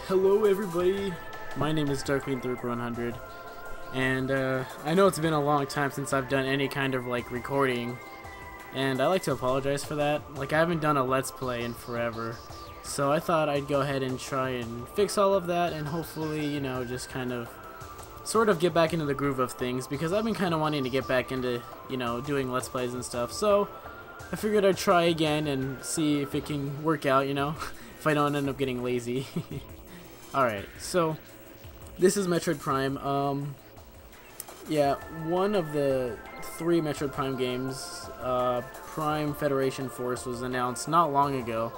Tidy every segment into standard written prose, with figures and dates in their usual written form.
Hello everybody, my name is Darkwing100, and I know it's been a long time since I've done any kind of like recording, and I like to apologize for that. Like, I haven't done a Let's Play in forever, so I thought I'd go ahead and try and fix all of that and hopefully, you know, just kind of sort of get back into the groove of things, because I've been kind of wanting to get back into, you know, doing Let's Plays and stuff. So I figured I'd try again and see if it can work out, you know, if I don't end up getting lazy. Alright, so this is Metroid Prime. Yeah, one of the 3 Metroid Prime games, Prime Federation Force, was announced not long ago.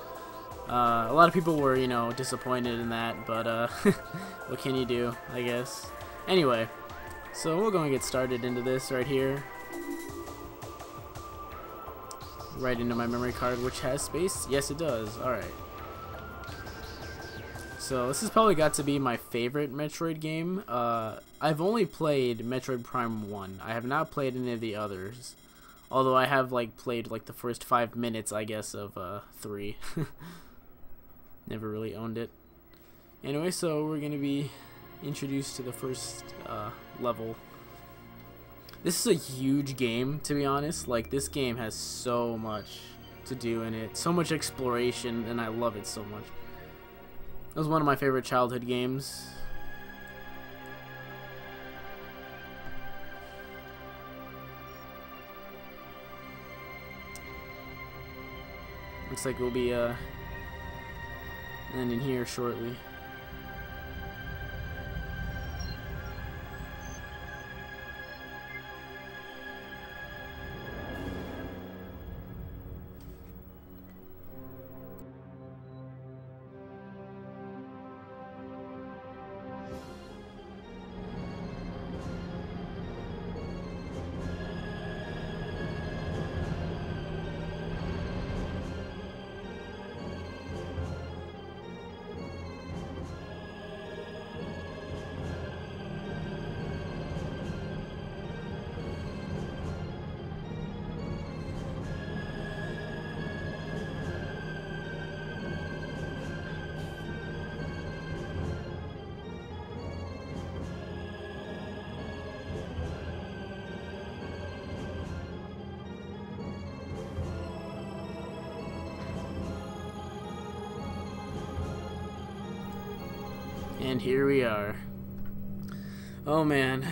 A lot of people were, you know, disappointed in that, but what can you do, I guess. Anyway, so we're going to get started into this right here. Right into my memory card, which has space. Yes, it does. Alright. So this has probably got to be my favorite Metroid game. I've only played Metroid Prime 1. I have not played any of the others. Although I have like played like the first 5 minutes, I guess, of 3. Never really owned it. Anyway, so we're gonna be introduced to the first level. This is a huge game, to be honest. Like, this game has so much to do in it, so much exploration, and I love it so much. It was one of my favorite childhood games. Looks like we'll be ending here shortly. And here we are. Oh man,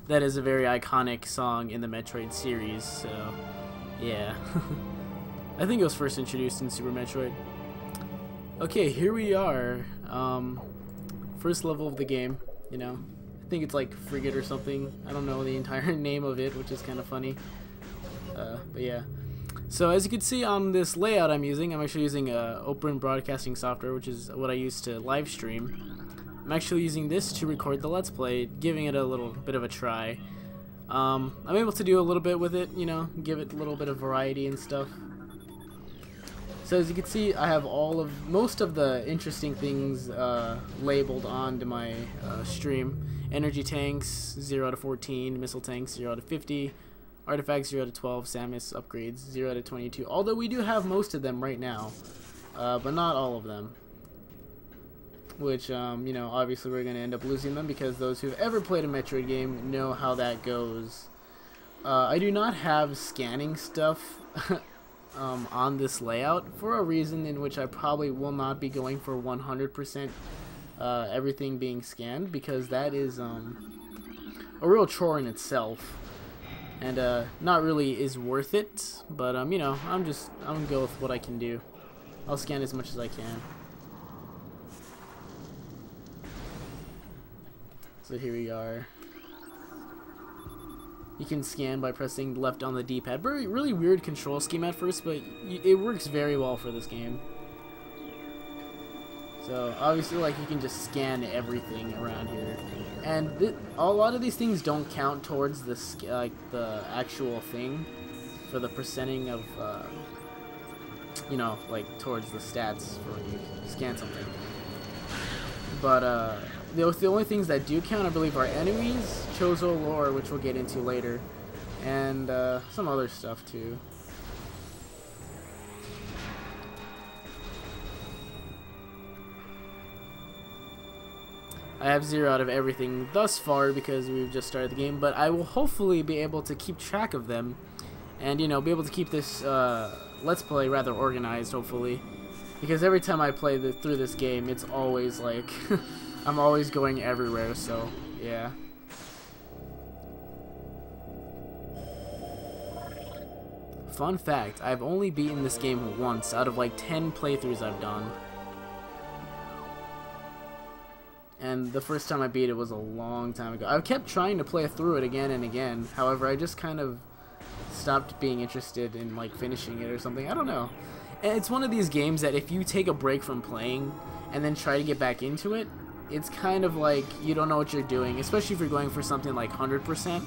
that is a very iconic song in the Metroid series, so yeah. I think it was first introduced in Super Metroid. Okay, here we are. First level of the game, you know. I think it's like Frigate or something. I don't know the entire name of it, which is kind of funny. But yeah. So as you can see on this layout I'm actually using open broadcasting software, which is what I use to live stream. I'm actually using this to record the Let's Play, giving it a little bit of a try. I'm able to do a little bit with it, you know, give it a little bit of variety and stuff. So as you can see, I have most of the interesting things labeled onto my stream. Energy tanks 0 out of 14, missile tanks 0 out of 50. Artifacts 0 to 12, Samus upgrades 0 to 22. Although we do have most of them right now, but not all of them. Which, you know, obviously we're going to end up losing them, because those who've ever played a Metroid game know how that goes. I do not have scanning stuff on this layout for a reason in which I probably will not be going for 100% everything being scanned, because that is a real chore in itself. And not really is worth it, but you know, I'm gonna go with what I can do. I'll scan as much as I can. So here we are. You can scan by pressing left on the D-pad. Really weird control scheme at first, but it works very well for this game. So obviously, like, you can just scan everything around here, and a lot of these things don't count towards the actual thing for the percenting of you know, like towards the stats for when you scan something. But the only things that do count, I believe, are enemies, Chozo lore, which we'll get into later, and some other stuff too. I have 0 out of everything thus far because we've just started the game, but I will hopefully be able to keep track of them and, you know, be able to keep this Let's Play rather organized, hopefully. Because every time I play through this game, it's always like, I'm always going everywhere, so, yeah. Fun fact, I've only beaten this game once out of like 10 playthroughs I've done. And the first time I beat it was a long time ago. I kept trying to play through it again and again. However, I just kind of stopped being interested in like finishing it or something. I don't know. And it's one of these games that if you take a break from playing and then try to get back into it, it's kind of like you don't know what you're doing, especially if you're going for something like 100%.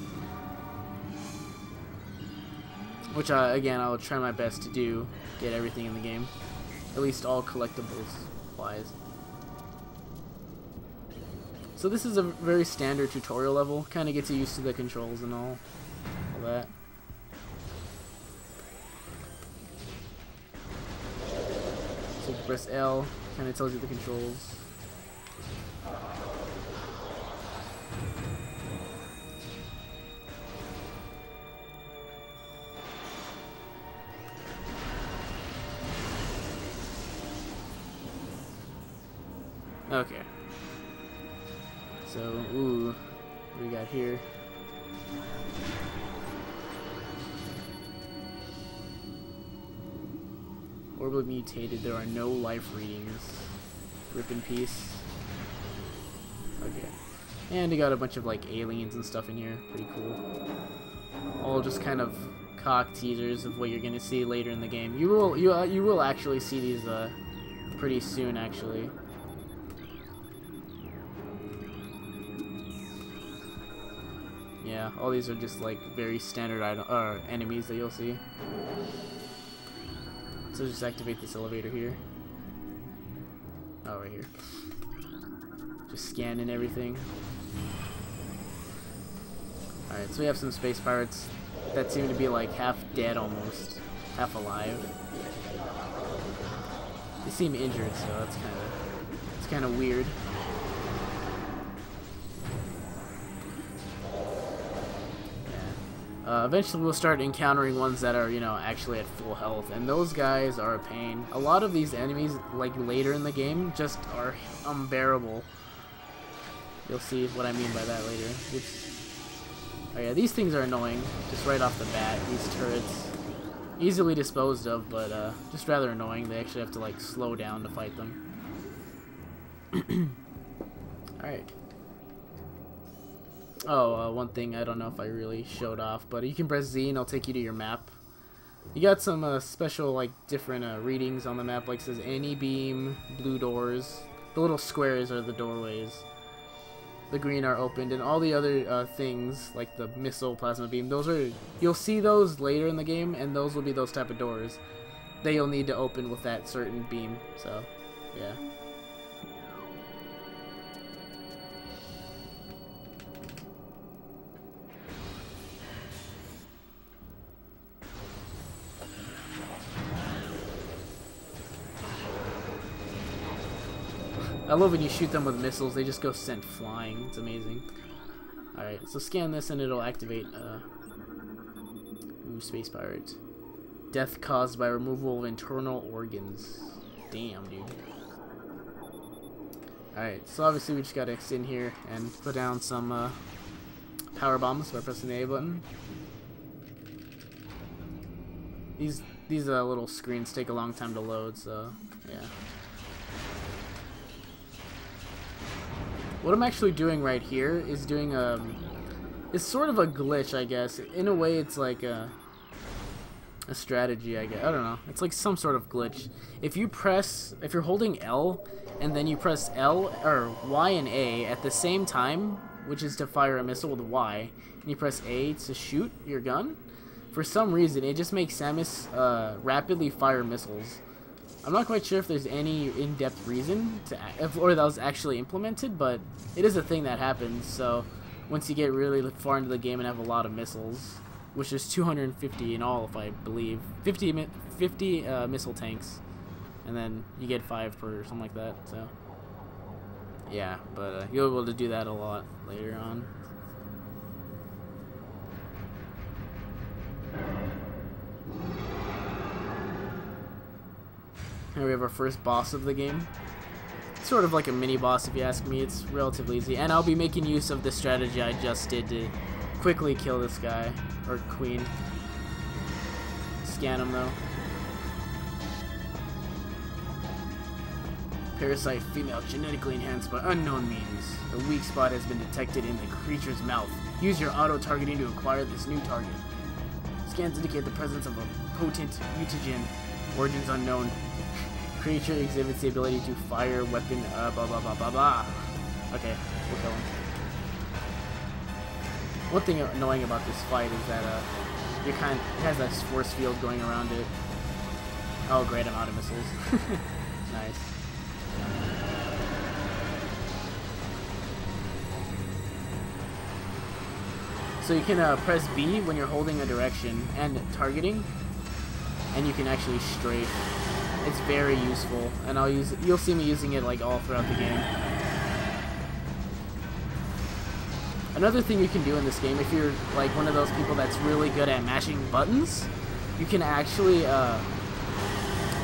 Which, again, I'll try my best to do, get everything in the game. At least all collectibles-wise. So this is a very standard tutorial level. Kind of gets you used to the controls and all that. So you press L, kind of tells you the controls. Okay. So, ooh, what do we got here? Orbally mutated, there are no life readings. Rip in peace. Okay. And you got a bunch of like aliens and stuff in here. Pretty cool. All just kind of cock teasers of what you're gonna see later in the game. You will actually see these pretty soon actually. Yeah, all these are just like very standard enemies that you'll see. So just activate this elevator here. Oh, right here. Just scanning everything. Alright, so we have some space pirates that seem to be like half dead almost, half alive. They seem injured, so that's kind of weird. Eventually we'll start encountering ones that are, you know, actually at full health, and those guys are a pain. A lot of these enemies, like later in the game, just are unbearable. You'll see what I mean by that later. Oh yeah, these things are annoying, just right off the bat, these turrets. Easily disposed of, but just rather annoying. They actually have to like slow down to fight them. Alright. Oh, one thing I don't know if I really showed off, but you can press Z and it'll take you to your map. You got some special, like, different readings on the map, like it says any beam, blue doors. The little squares are the doorways. The green are opened, and all the other things, like the missile, plasma beam, those are, you'll see those later in the game, and those will be those type of doors that you'll need to open with that certain beam, so, yeah. I love when you shoot them with missiles, they just go sent flying. It's amazing. Alright, so scan this and it'll activate, ooh, space pirate. Death caused by removal of internal organs. Damn, dude. Alright, so obviously we just gotta sit in here and put down some, power bombs by pressing the A button. These little screens take a long time to load, so, yeah. What I'm actually doing right here is doing it's sort of a glitch, I guess. In a way, it's like a strategy, I guess. I don't know. It's like some sort of glitch. If you're holding L and then you press L or Y and A at the same time, which is to fire a missile with Y, and you press A to shoot your gun, for some reason it just makes Samus rapidly fire missiles. I'm not quite sure if there's any in-depth reason or that was actually implemented, but it is a thing that happens. So once you get really far into the game and have a lot of missiles, which is 250 in all, if I believe, 50 missile tanks, and then you get 5 per or something like that. So Yeah, but you'll be able to do that a lot later on. Here we have our first boss of the game. It's sort of like a mini boss if you ask me. It's relatively easy, and I'll be making use of the strategy I just did to quickly kill this guy, or queen. Scan him though. Parasite female, genetically enhanced by unknown means. A weak spot has been detected in the creature's mouth. Use your auto-targeting to acquire this new target. Scans indicate the presence of a potent mutagen. Origins unknown. Creature exhibits the ability to fire weapon, blah blah blah blah blah. Okay, we'll kill him. One thing annoying about this fight is that, it has that force field going around it. Oh great, I'm out of missiles. Nice. So you can press B when you're holding a direction and targeting, and you can actually strafe. It's very useful, and you'll see me using it like all throughout the game. Another thing you can do in this game, if you're like one of those people that's really good at mashing buttons, you can actually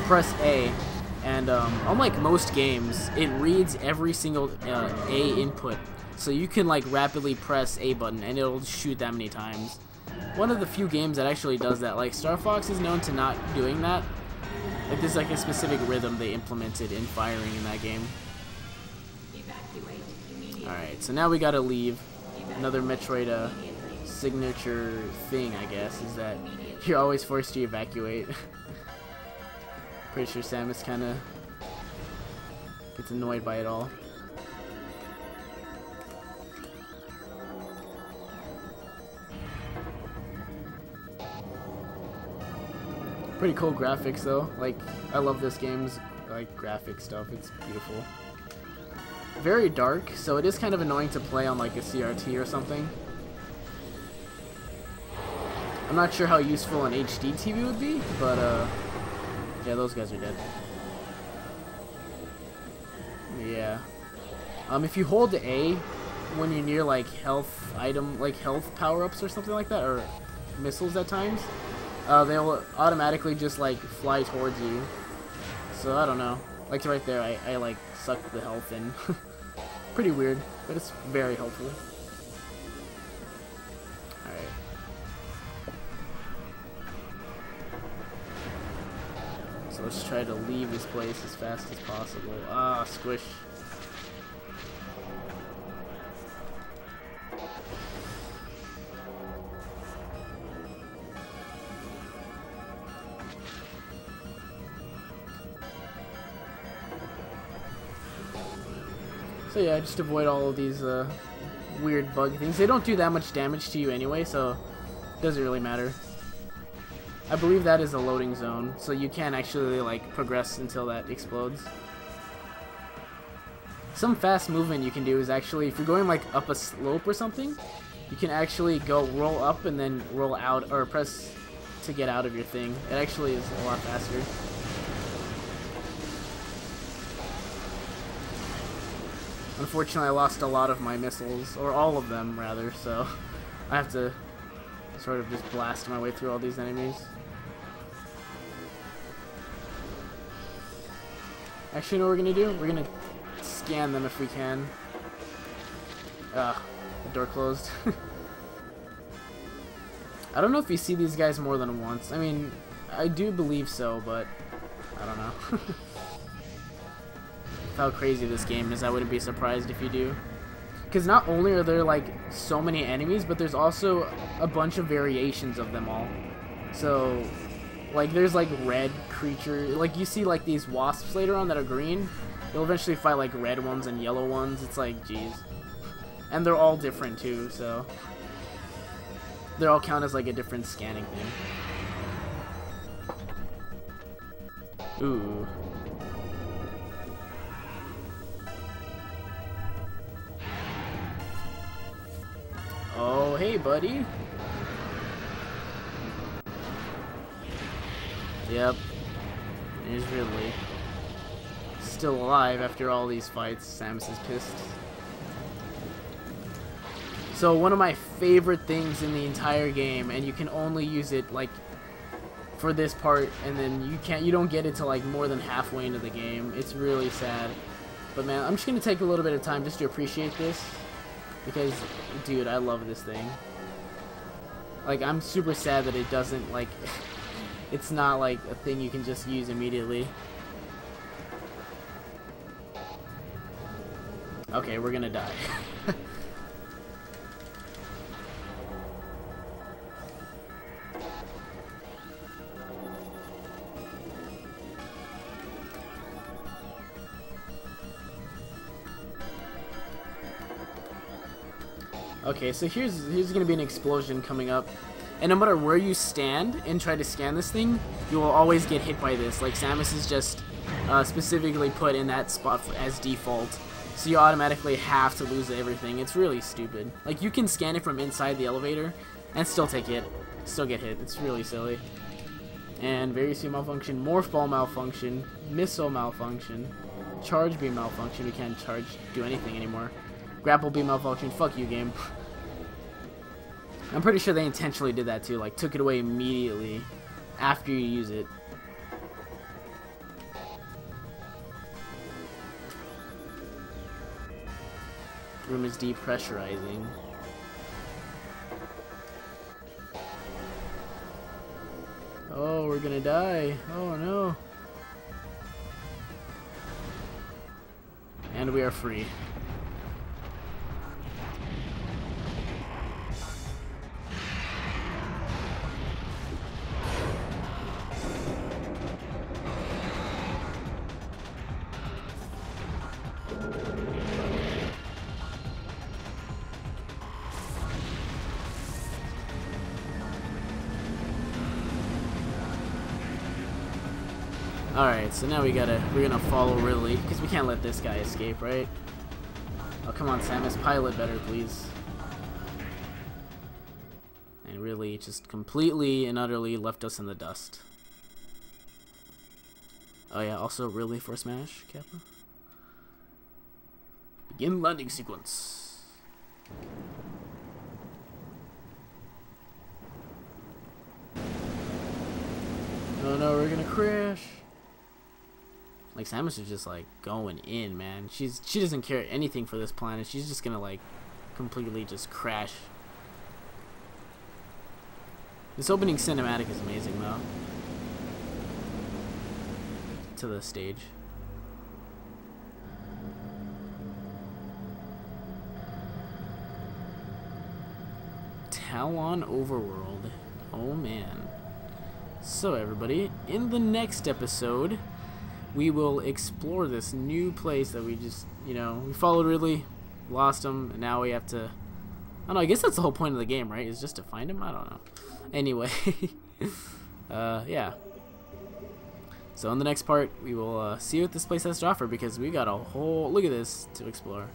press A, and unlike most games, it reads every single A input. So you can like rapidly press A button and it'll shoot that many times. One of the few games that actually does that, like Star Fox is known to not doing that. Like there's like a specific rhythm they implemented in firing in that game. Alright, so now we gotta leave. Another Metroid signature thing, I guess, is that you're always forced to evacuate. Pretty sure Samus kinda gets annoyed by it all. Pretty cool graphics though. Like, I love this game's like graphic stuff. It's beautiful. Very dark, so it is kind of annoying to play on like a CRT or something. I'm not sure how useful an HD TV would be, but yeah, those guys are dead. Yeah. If you hold A when you're near like health item, like health power-ups or something like that, or missiles at times, they'll automatically just like fly towards you. So I don't know. Like right there, I like sucked the health in. Pretty weird, but it's very helpful. Alright. So let's try to leave this place as fast as possible. Ah, squish. So yeah, just avoid all of these weird bug things. They don't do that much damage to you anyway, so it doesn't really matter. I believe that is a loading zone, so you can't actually like progress until that explodes. Some fast movement you can do is actually, if you're going like up a slope or something, you can actually go roll up and then roll out, or press to get out of your thing. It actually is a lot faster. Unfortunately, I lost a lot of my missiles, or all of them, rather, so I have to sort of just blast my way through all these enemies. Actually, you know what we're going to do? We're going to scan them if we can. The door closed. I don't know if you see these guys more than once. I mean, I do believe so, but I don't know. How crazy this game is, I wouldn't be surprised if you do. Because not only are there like so many enemies, but there's also a bunch of variations of them all. So like there's like red creature, like you see like these wasps later on that are green. You'll eventually fight like red ones and yellow ones. It's like, geez. And they're all different too, so they all count as like a different scanning thing. Ooh. Oh, hey, buddy. Yep. Here's Ridley. still alive after all these fights. Samus is pissed. So one of my favorite things in the entire game, and you can only use it like for this part, and then you don't get it till like more than halfway into the game. It's really sad. But man, I'm just gonna take a little bit of time just to appreciate this, because dude, I love this thing. Like, I'm super sad that it doesn't like it's not like a thing you can just use immediately. Okay, we're gonna die. Okay, so here's gonna be an explosion coming up, and no matter where you stand and try to scan this thing, you will always get hit by this. Like, Samus is just specifically put in that spot as default, so you automatically have to lose everything. It's really stupid. Like, you can scan it from inside the elevator and still take it, still get hit. It's really silly. And various malfunction, morph ball malfunction, missile malfunction, charge beam malfunction. We can't do anything anymore. Grapple beam malfunction. Fuck you, game. I'm pretty sure they intentionally did that too. Like, took it away immediately after you use it. Room is depressurizing. Oh, we're gonna die. Oh no. And we are free. Alright, so now we're gonna follow Ridley, because we can't let this guy escape, right? Oh, come on, Samus, pilot better, please. And Ridley just completely and utterly left us in the dust. Oh yeah, also Ridley for Smash, Kappa. Begin landing sequence. Oh no, we're gonna crash. Like, Samus is just like going in, man. She doesn't care anything for this planet. She's just gonna like completely just crash. This opening cinematic is amazing though. To the stage. Talon Overworld. Oh man. So everybody, in the next episode, we will explore this new place that we just, you know, we followed Ridley, lost him, and now we have to, I don't know, I guess that's the whole point of the game, right? Is just to find him? I don't know. Anyway, yeah. So in the next part, we will see what this place has to offer, because we got a whole, look at this, to explore.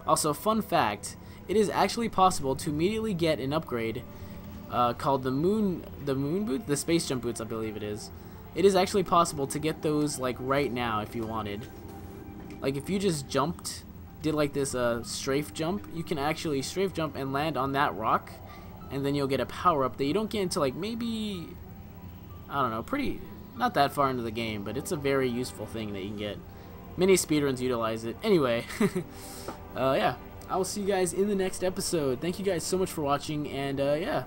Also, fun fact, it is actually possible to immediately get an upgrade called the moon boot, the space jump boots, I believe it is. It is actually possible to get those like right now if you wanted. Like, if you just did like this strafe jump, you can actually strafe jump and land on that rock, and then you'll get a power up that you don't get until like maybe, I don't know, not that far into the game, but it's a very useful thing that you can get. Many speedruns utilize it. Anyway, yeah, I will see you guys in the next episode. Thank you guys so much for watching, and yeah.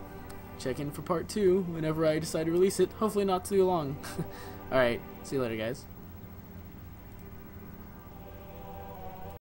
Check in for part 2 whenever I decide to release it. Hopefully not too long. Alright, see you later, guys.